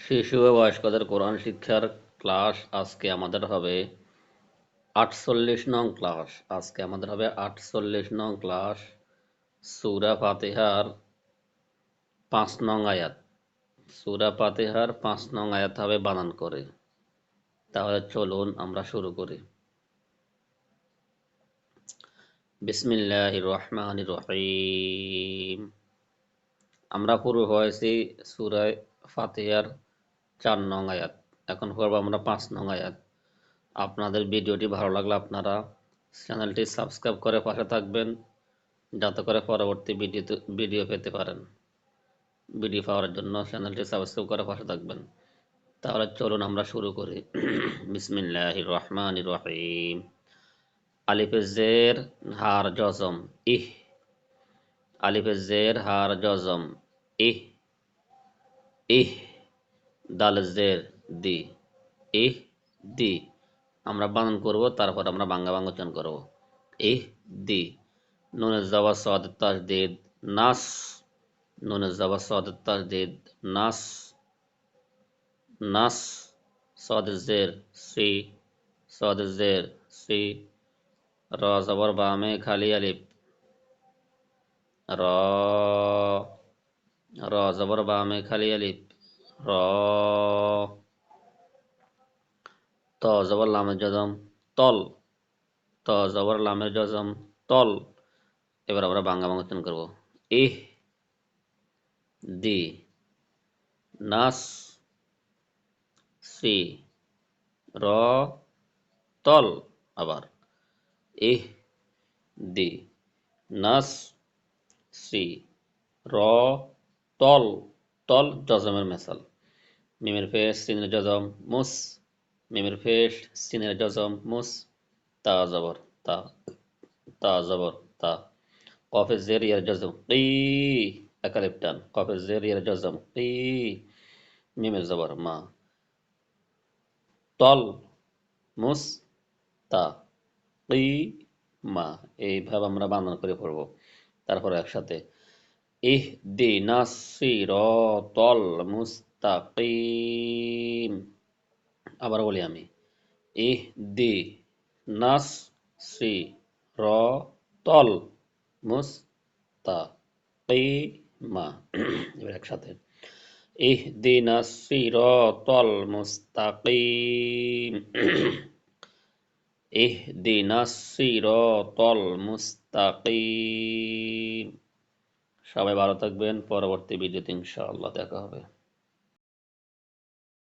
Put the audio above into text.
শিশু ও বয়স্কদের কোরআন শিক্ষার ক্লাস আজকে আমাদের হবে 48 নং ক্লাস। আজকে আমাদের হবে 48 নং ক্লাস, সূরা ফাতিহার 5 নং আয়াত। সূরা ফাতিহার 5 নং আয়াত হবে বানান করে। তাহলে চলুন আমরা শুরু করি। বিসমিল্লাহির রহমানির রহিম। আমরা শুরু হয়েছি সূরা ফাতিহার 4 নং আয়াত। এখন করব আমরা 5 নং আয়াত। আপনাদের ভিডিওটি ভালো লাগলে আপনারা চ্যানেলটি সাবস্ক্রাইব করে পাশে থাকবেন, যাতে করে পরবর্তী ভিডিও পেতে পারেন। ভিডিও পাওয়ার জন্য চ্যানেলটি সাবস্ক্রাইব করে পাশে থাকবেন। তাহলে চলুন আমরা শুরু করি। বিসমিল্লাহির রহমানির রহিম। আলিফে জের হার জজম ইহ। আলিফে জের হার জজম ইহ। ইহ। দাল জের দি। ইহ দি। আমরা বানান করব, তারপর আমরা বাংলা উচ্চারণ করব। ইহ দি। নুনে জাবা সাদ তাজদীদ নাস। নুনে জাবা সাদ তাজদীদ নাস। নাস। সাদ জের সি। সাদ জের সি। র জবর বামে খালি আলিফ। র। র জবর বামে খালি আলিফ। র। ত জবর লামের জজম তল। ত জবর লামের জজম তল। এবার আমরা বাংলা উচ্চারণ করব। ইহ দি। নাস। সি। র। তল। আবার ইহ দি। নাস। সি। র। তল। তল জজমের মেসাল। মিমের পেশ সিনের জজম মুস। মিমের পেশ সিনের জজম মুস। তা জবর তা। তা জবর তা। কফে জের ইয়ার জজম কি। একালিপ টান। কফে জের ইয়ার জজম কি। মিমের জবর মা। তল মুস তা কি মা। এইভাবে আমরা বানান করে পড়ব। তারপর একসাথে ইহদিনাস সিরাতাল মুস্তাকিম। আবার বলি আমি, ইহদিনাস সিরাতাল মুস্তাকিম। এবার একসাথে ইহদিনাস সিরাতাল মুস্তাকিম। ইহদিনাস সিরাতাল মুস্তাকিম। সবাই ভালো থাকবেন। পরবর্তী ভিডিওতে ইনশাআল্লাহ দেখা হবে।